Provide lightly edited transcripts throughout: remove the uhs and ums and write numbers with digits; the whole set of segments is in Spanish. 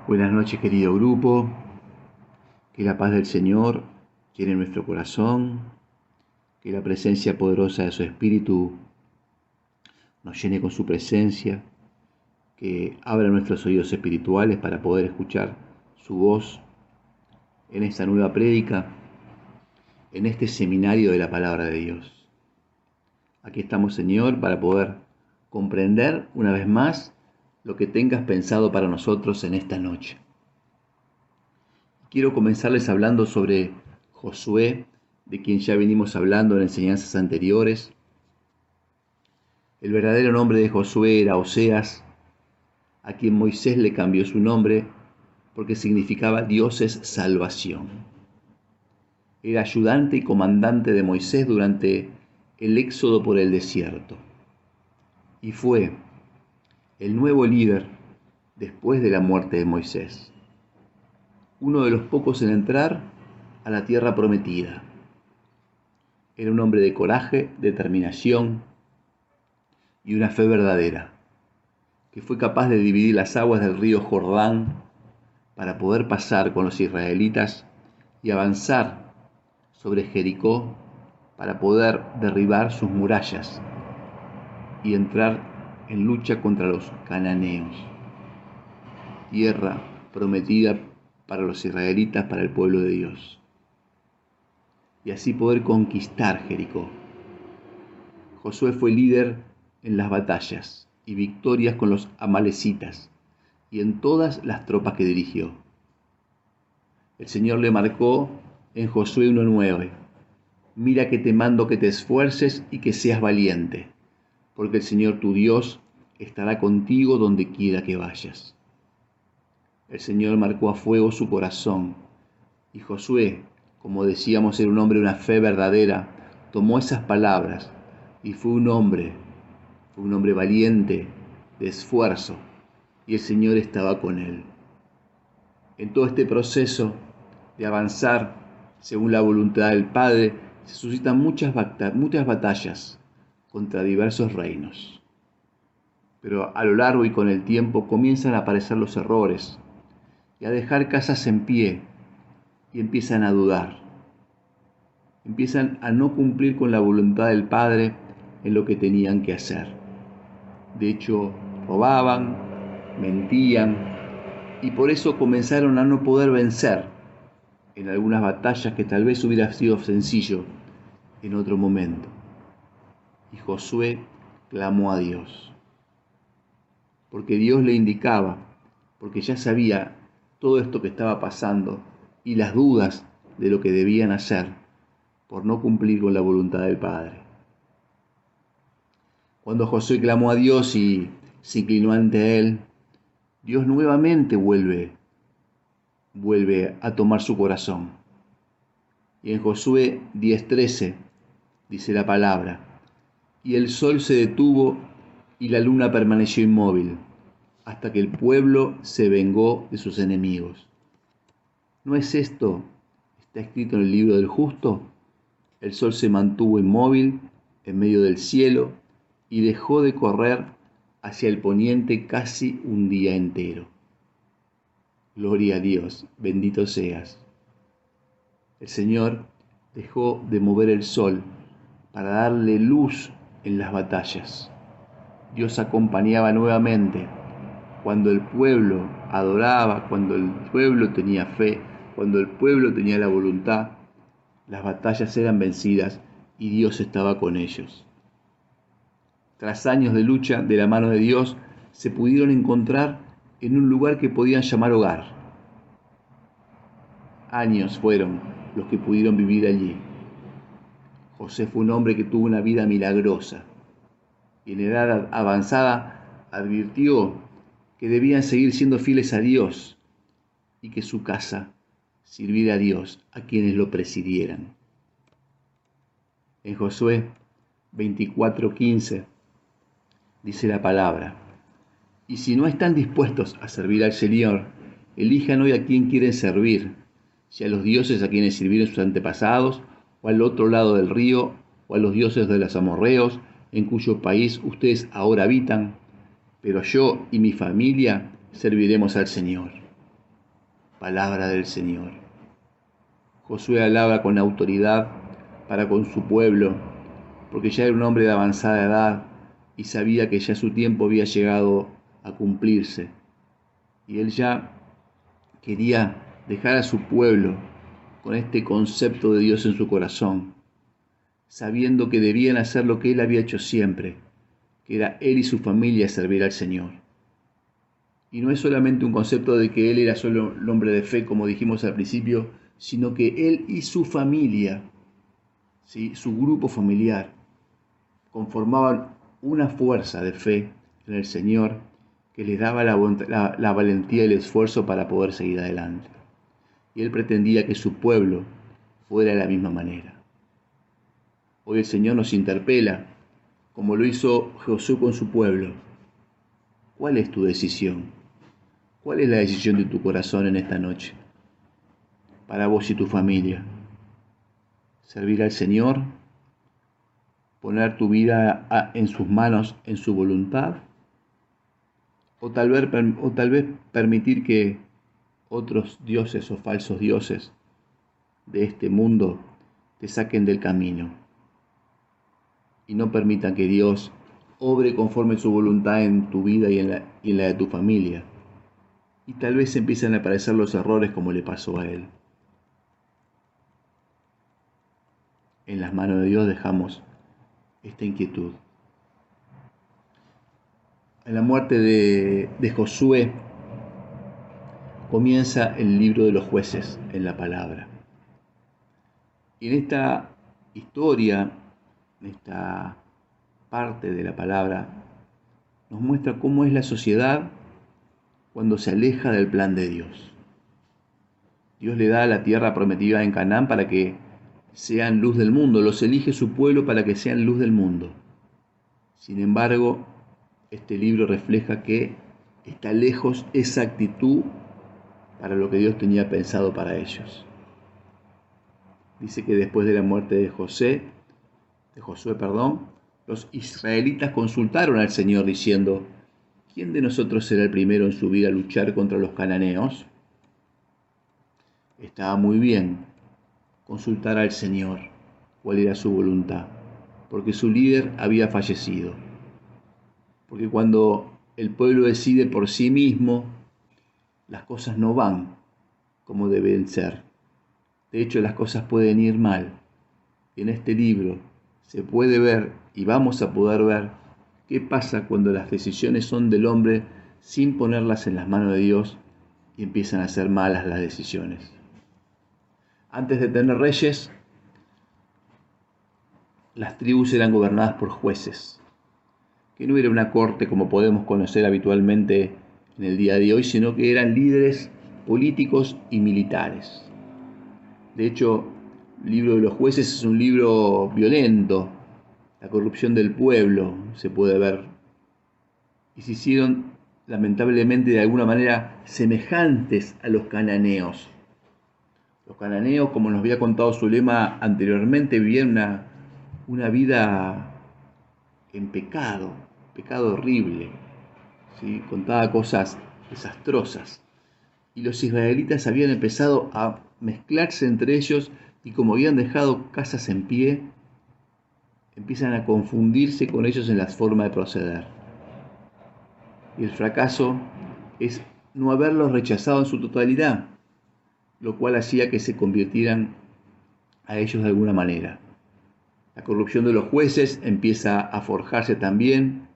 Buenas noches, querido grupo. Que la paz del Señor llene nuestro corazón, que la presencia poderosa de su Espíritu nos llene con su presencia, que abra nuestros oídos espirituales para poder escuchar su voz en esta nueva prédica, en este seminario de la Palabra de Dios. Aquí estamos, Señor, para poder comprender una vez más lo que tengas pensado para nosotros en esta noche. Quiero comenzarles hablando sobre Josué, de quien ya venimos hablando en enseñanzas anteriores. El verdadero nombre de Josué era Oseas, a quien Moisés le cambió su nombre porque significaba Dios es salvación. Era ayudante y comandante de Moisés durante el éxodo por el desierto. Y fue el nuevo líder después de la muerte de Moisés. Uno de los pocos en entrar a la tierra prometida. Era un hombre de coraje, determinación y una fe verdadera, que fue capaz de dividir las aguas del río Jordán para poder pasar con los israelitas y avanzar sobre Jericó para poder derribar sus murallas y entrar en lucha contra los cananeos. Tierra prometida para los israelitas, para el pueblo de Dios. Y así poder conquistar Jericó. Josué fue líder en las batallas y victorias con los amalecitas y en todas las tropas que dirigió. El Señor le marcó en Josué 1:9: mira que te mando que te esfuerces y que seas valiente, porque el Señor tu Dios estará contigo donde quiera que vayas. El Señor marcó a fuego su corazón, y Josué, como decíamos, era un hombre de una fe verdadera, tomó esas palabras y fue un hombre valiente, de esfuerzo, y el Señor estaba con él. En todo este proceso de avanzar según la voluntad del Padre, se suscitan muchas batallas contra diversos reinos. Pero a lo largo y con el tiempo comienzan a aparecer los errores y a dejar casas en pie y empiezan a dudar. Empiezan a no cumplir con la voluntad del Padre en lo que tenían que hacer. De hecho, robaban, mentían y por eso comenzaron a no poder vencer en algunas batallas que tal vez hubiera sido sencillo en otro momento. Y Josué clamó a Dios, porque Dios le indicaba, porque ya sabía todo esto que estaba pasando y las dudas de lo que debían hacer por no cumplir con la voluntad del Padre. Cuando Josué clamó a Dios y se inclinó ante él, Dios nuevamente vuelve a tomar su corazón. Y en Josué 10:13 dice la palabra: y el sol se detuvo y la luna permaneció inmóvil, hasta que el pueblo se vengó de sus enemigos. ¿No es esto? Está escrito en el libro del justo. El sol se mantuvo inmóvil en medio del cielo y dejó de correr hacia el poniente casi un día entero. Gloria a Dios, bendito seas. El Señor dejó de mover el sol para darle luz en las batallas. Dios acompañaba nuevamente cuando el pueblo adoraba, cuando el pueblo tenía fe, cuando el pueblo tenía la voluntad. Las batallas eran vencidas y Dios estaba con ellos. Tras años de lucha de la mano de Dios, se pudieron encontrar en un lugar que podían llamar hogar. Años fueron los que pudieron vivir allí. José fue un hombre que tuvo una vida milagrosa y en edad avanzada advirtió que debían seguir siendo fieles a Dios y que su casa sirviera a Dios, a quienes lo presidieran. En Josué 24:15 dice la palabra: y si no están dispuestos a servir al Señor, elijan hoy a quién quieren servir, si a los dioses a quienes sirvieron sus antepasados, o al otro lado del río, o a los dioses de los amorreos, en cuyo país ustedes ahora habitan, pero yo y mi familia serviremos al Señor. palabra del Señor. Josué hablaba con autoridad para con su pueblo, porque ya era un hombre de avanzada edad y sabía que ya su tiempo había llegado a cumplirse. Y él ya quería dejar a su pueblo con este concepto de Dios en su corazón, sabiendo que debían hacer lo que él había hecho siempre, que era él y su familia servir al Señor. Y no es solamente un concepto de que él era solo el hombre de fe, como dijimos al principio, sino que él y su familia, ¿sí?, su grupo familiar, conformaban una fuerza de fe en el Señor que les daba la valentía y el esfuerzo para poder seguir adelante. Y él pretendía que su pueblo fuera de la misma manera. Hoy el Señor nos interpela, como lo hizo Josué con su pueblo. ¿Cuál es tu decisión? ¿Cuál es la decisión de tu corazón en esta noche? Para vos y tu familia. ¿Servir al Señor? ¿Poner tu vida en sus manos, en su voluntad? ¿O tal vez permitir que otros dioses o falsos dioses de este mundo te saquen del camino y no permitan que Dios obre conforme su voluntad en tu vida y en la de tu familia? Y tal vez empiecen a aparecer los errores como le pasó a él. En las manos de Dios dejamos esta inquietud. En la muerte de Josué comienza el libro de los jueces en la palabra. Y en esta historia, en esta parte de la palabra, nos muestra cómo es la sociedad cuando se aleja del plan de Dios. Dios le da la tierra prometida en Canaán para que sean luz del mundo, los elige su pueblo para que sean luz del mundo. Sin embargo, este libro refleja que está lejos esa actitud para lo que Dios tenía pensado para ellos. Dice que después de la muerte de Josué, los israelitas consultaron al Señor diciendo: ¿quién de nosotros será el primero en subir a luchar contra los cananeos? Estaba muy bien consultar al Señor cuál era su voluntad, porque su líder había fallecido. Porque cuando el pueblo decide por sí mismo, las cosas no van como deben ser. De hecho, las cosas pueden ir mal. Y en este libro se puede ver, y vamos a poder ver, qué pasa cuando las decisiones son del hombre sin ponerlas en las manos de Dios y empiezan a ser malas las decisiones. Antes de tener reyes, las tribus eran gobernadas por jueces, que no era una corte como podemos conocer habitualmente en el día de hoy, sino que eran líderes políticos y militares. De hecho, el libro de los jueces es un libro violento. La corrupción del pueblo se puede ver. Y se hicieron, lamentablemente, de alguna manera semejantes a los cananeos. Los cananeos, como nos había contado Zulema anteriormente, vivían una vida en pecado horrible, ¿sí? Contaba cosas desastrosas. Y los israelitas habían empezado a mezclarse entre ellos y como habían dejado casas en pie, empiezan a confundirse con ellos en la forma de proceder. Y el fracaso es no haberlos rechazado en su totalidad, lo cual hacía que se convirtieran a ellos de alguna manera. La corrupción de los jueces empieza a forjarse también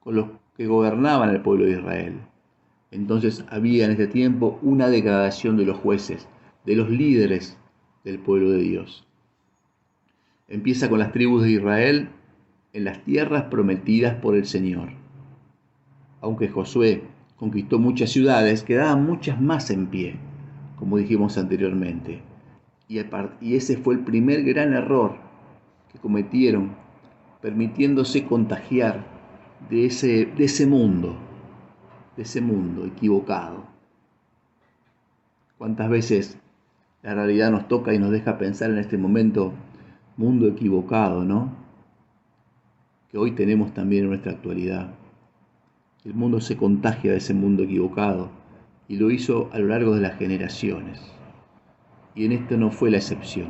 con los que gobernaban el pueblo de Israel. Entonces había en este tiempo una degradación de los jueces, de los líderes del pueblo de Dios. Empieza con las tribus de Israel en las tierras prometidas por el Señor. Aunque Josué conquistó muchas ciudades, quedaban muchas más en pie, como dijimos anteriormente. Y ese fue el primer gran error que cometieron, permitiéndose contagiar de ese mundo equivocado. ¿Cuántas veces la realidad nos toca y nos deja pensar en este momento, mundo equivocado, ¿no? Que hoy tenemos también en nuestra actualidad. El mundo se contagia de ese mundo equivocado y lo hizo a lo largo de las generaciones. Y en esto no fue la excepción.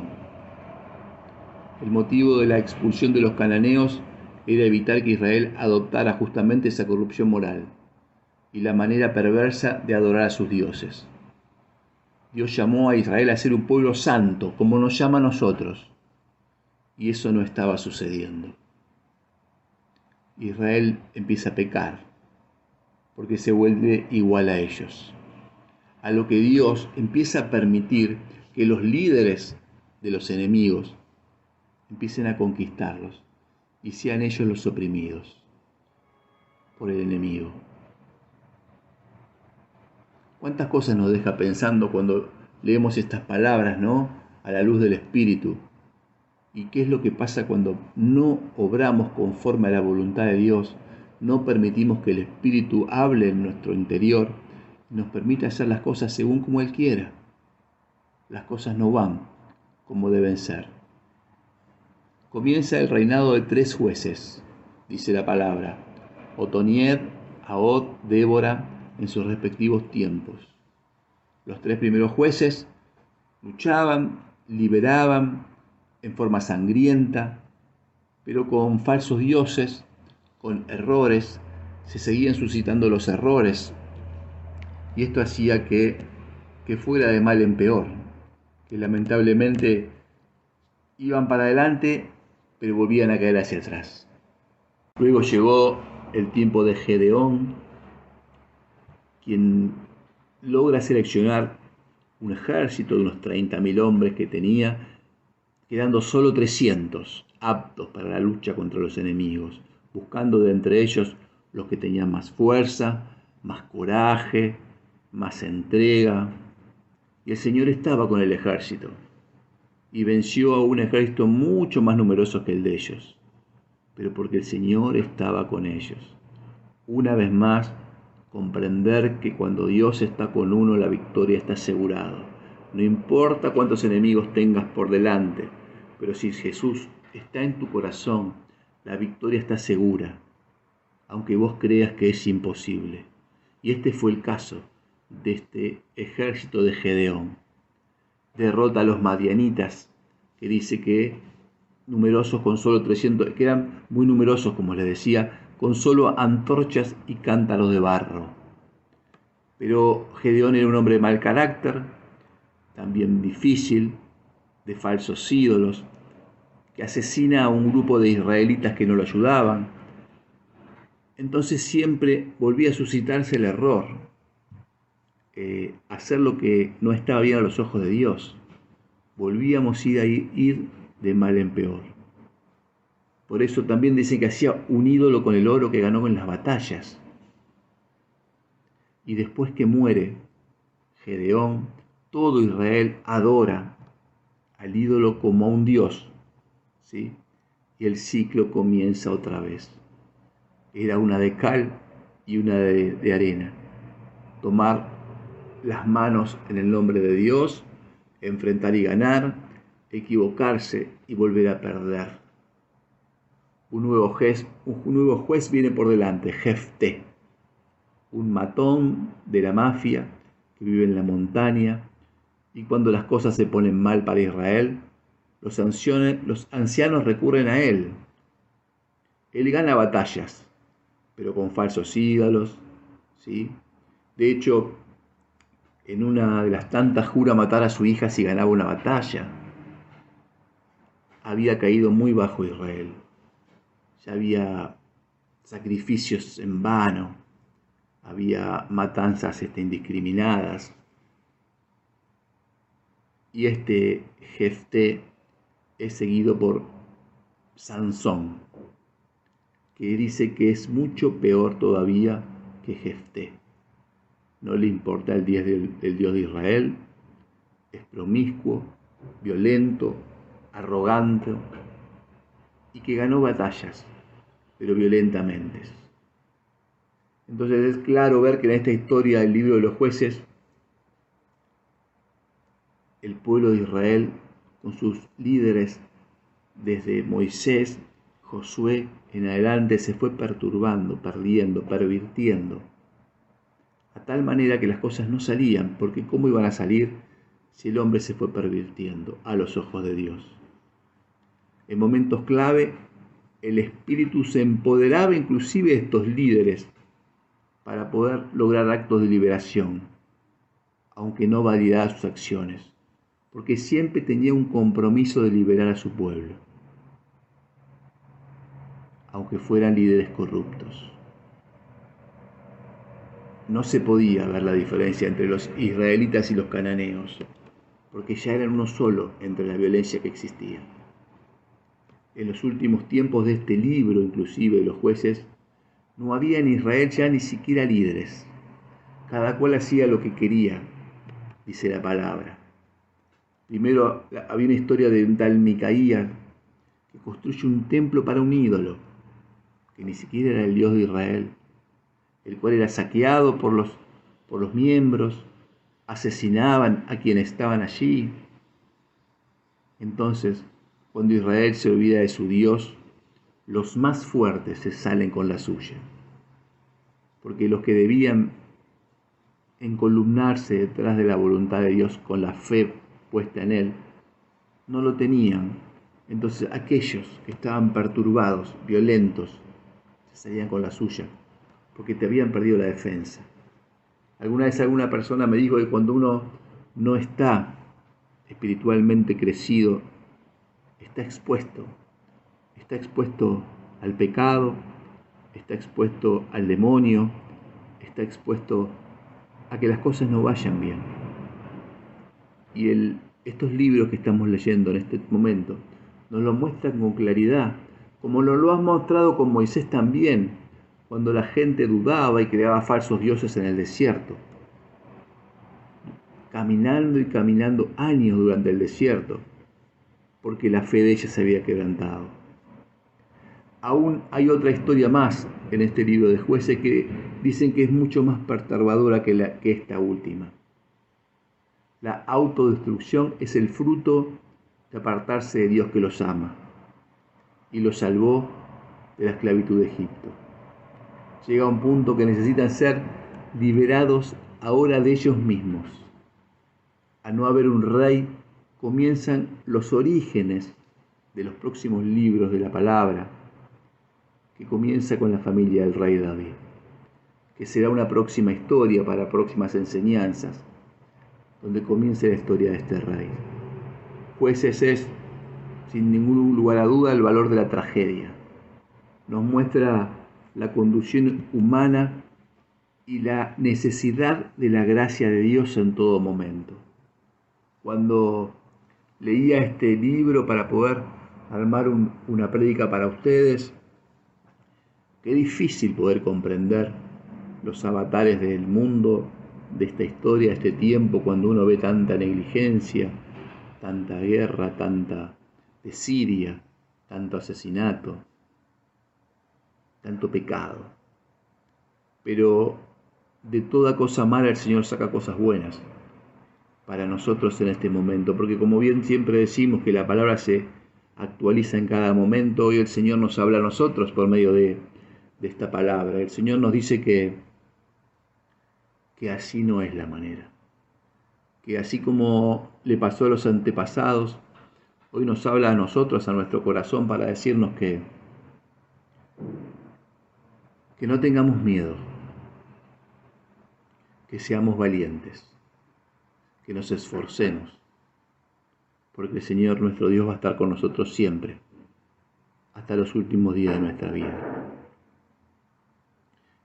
El motivo de la expulsión de los cananeos era evitar que Israel adoptara justamente esa corrupción moral y la manera perversa de adorar a sus dioses. Dios llamó a Israel a ser un pueblo santo, como nos llama a nosotros, y eso no estaba sucediendo. Israel empieza a pecar, porque se vuelve igual a ellos. A lo que Dios empieza a permitir que los líderes de los enemigos empiecen a conquistarlos y sean ellos los oprimidos por el enemigo. ¿Cuántas cosas nos deja pensando cuando leemos estas palabras, ¿no? A la luz del Espíritu. ¿Y qué es lo que pasa cuando no obramos conforme a la voluntad de Dios? No permitimos que el Espíritu hable en nuestro interior y nos permita hacer las cosas según como Él quiera. Las cosas no van como deben ser. Comienza el reinado de 3 jueces, dice la palabra: Otoniel, Ahod, Débora, en sus respectivos tiempos. Los 3 primeros jueces luchaban, liberaban en forma sangrienta, pero con falsos dioses, con errores, se seguían suscitando los errores, y esto hacía que fuera de mal en peor, que lamentablemente iban para adelante, pero volvían a caer hacia atrás. Luego llegó el tiempo de Gedeón, quien logra seleccionar un ejército de unos 30.000 hombres que tenía, quedando solo 300 aptos para la lucha contra los enemigos, buscando de entre ellos los que tenían más fuerza, más coraje, más entrega. Y el Señor estaba con el ejército y venció a un ejército mucho más numeroso que el de ellos, pero porque el Señor estaba con ellos. Una vez más, comprender que cuando Dios está con uno, la victoria está asegurada. No importa cuántos enemigos tengas por delante, pero si Jesús está en tu corazón, la victoria está segura, aunque vos creas que es imposible. Y este fue el caso de este ejército de Gedeón. Derrota a los madianitas, que dice que numerosos con solo 300, que eran muy numerosos, como les decía, con solo antorchas y cántaros de barro. Pero Gedeón era un hombre de mal carácter, también difícil, de falsos ídolos, que asesina a un grupo de israelitas que no lo ayudaban. Entonces siempre volvía a suscitarse el error, hacer lo que no estaba bien a los ojos de Dios. Volvíamos a ir de mal en peor. Por eso también dicen que hacía un ídolo con el oro que ganó en las batallas. Y después que muere Gedeón, todo Israel adora al ídolo como a un dios, ¿sí? Y el ciclo comienza otra vez. Era una de cal y una de arena. Tomar las manos en el nombre de Dios, enfrentar y ganar, equivocarse y volver a perder. Un nuevo juez viene por delante, Jefté, un matón de la mafia que vive en la montaña, y cuando las cosas se ponen mal para Israel, los ancianos recurren a él. Él gana batallas, pero con falsos ídolos, ¿sí? De hecho, en una de las tantas jura matar a su hija si ganaba una batalla. Había caído muy bajo Israel. Ya había sacrificios en vano, había matanzas indiscriminadas. Y este Jefté es seguido por Sansón, que dice que es mucho peor todavía que Jefté. No le importa el Dios de Israel, es promiscuo, violento, arrogante, y que ganó batallas, pero violentamente. Entonces es claro ver que en esta historia del libro de los jueces, el pueblo de Israel, con sus líderes desde Moisés, Josué en adelante, se fue perturbando, perdiendo, pervirtiendo, a tal manera que las cosas no salían, porque ¿cómo iban a salir si el hombre se fue pervirtiendo a los ojos de Dios? En momentos clave, el Espíritu se empoderaba inclusive de estos líderes para poder lograr actos de liberación, aunque no validara sus acciones, porque siempre tenía un compromiso de liberar a su pueblo, aunque fueran líderes corruptos. No se podía ver la diferencia entre los israelitas y los cananeos, porque ya eran uno solo entre la violencia que existía. En los últimos tiempos de este libro, inclusive de los jueces, no había en Israel ya ni siquiera líderes. Cada cual hacía lo que quería, dice la palabra. Primero había una historia de un tal Micaías que construye un templo para un ídolo, que ni siquiera era el Dios de Israel, el cual era saqueado por los miembros, asesinaban a quienes estaban allí. Entonces, cuando Israel se olvida de su Dios, los más fuertes se salen con la suya, porque los que debían encolumnarse detrás de la voluntad de Dios con la fe puesta en Él, no lo tenían. Entonces aquellos que estaban perturbados, violentos, se salían con la suya, porque te habían perdido la defensa. Alguna vez alguna persona me dijo que cuando uno no está espiritualmente crecido, está expuesto al pecado, está expuesto al demonio, está expuesto a que las cosas no vayan bien. Y estos libros que estamos leyendo en este momento nos lo muestran con claridad, como nos lo ha mostrado con Moisés también, cuando la gente dudaba y creaba falsos dioses en el desierto, caminando y caminando años durante el desierto, porque la fe de ellas se había quebrantado. Aún hay otra historia más en este libro de Jueces que dicen que es mucho más perturbadora que esta última. La autodestrucción es el fruto de apartarse de Dios que los ama y los salvó de la esclavitud de Egipto. Llega un punto que necesitan ser liberados ahora de ellos mismos. Al no haber un rey, comienzan los orígenes de los próximos libros de la palabra, que comienza con la familia del rey David, que será una próxima historia para próximas enseñanzas, donde comienza la historia de este rey. Jueces es, sin ningún lugar a duda, el valor de la tragedia. Nos muestra la conducción humana y la necesidad de la gracia de Dios en todo momento. Cuando leía este libro para poder armar una prédica para ustedes, qué difícil poder comprender los avatares del mundo, de esta historia, de este tiempo, cuando uno ve tanta negligencia, tanta guerra, tanta desidia, tanto asesinato, tanto pecado. Pero de toda cosa mala el Señor saca cosas buenas para nosotros en este momento, porque como bien siempre decimos que la palabra se actualiza en cada momento, hoy el Señor nos habla a nosotros por medio de esta palabra. El Señor nos dice que así no es la manera, que así como le pasó a los antepasados, hoy nos habla a nosotros, a nuestro corazón, para decirnos que no tengamos miedo, que seamos valientes, que nos esforcemos, porque el Señor nuestro Dios va a estar con nosotros siempre, hasta los últimos días de nuestra vida.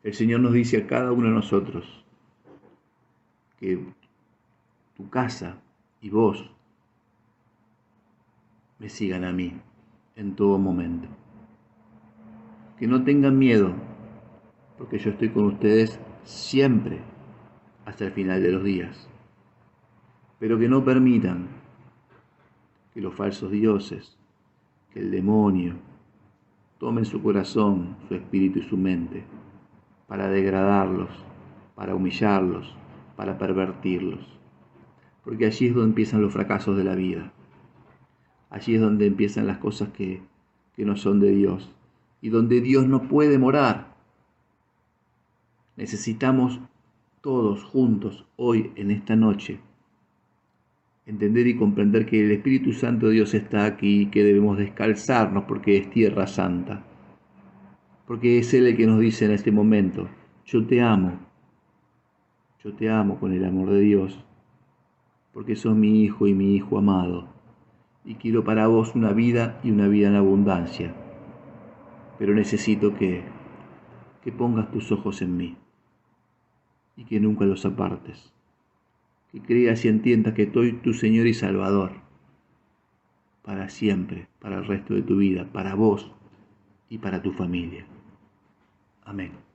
El Señor nos dice a cada uno de nosotros que tu casa y vos me sigan a mí en todo momento. Que no tengan miedo, porque yo estoy con ustedes siempre hasta el final de los días. Pero que no permitan que los falsos dioses, que el demonio, tomen su corazón, su espíritu y su mente para degradarlos, para humillarlos, para pervertirlos. Porque allí es donde empiezan los fracasos de la vida. Allí es donde empiezan las cosas que no son de Dios y donde Dios no puede morar. Necesitamos todos juntos hoy, en esta noche, entender y comprender que el Espíritu Santo de Dios está aquí y que debemos descalzarnos porque es tierra santa. Porque es Él el que nos dice en este momento, yo te amo con el amor de Dios, porque sos mi hijo y mi hijo amado, y quiero para vos una vida y una vida en abundancia, pero necesito que pongas tus ojos en mí y que nunca los apartes, que creas y entiendas que soy tu Señor y Salvador, para siempre, para el resto de tu vida, para vos y para tu familia. Amén.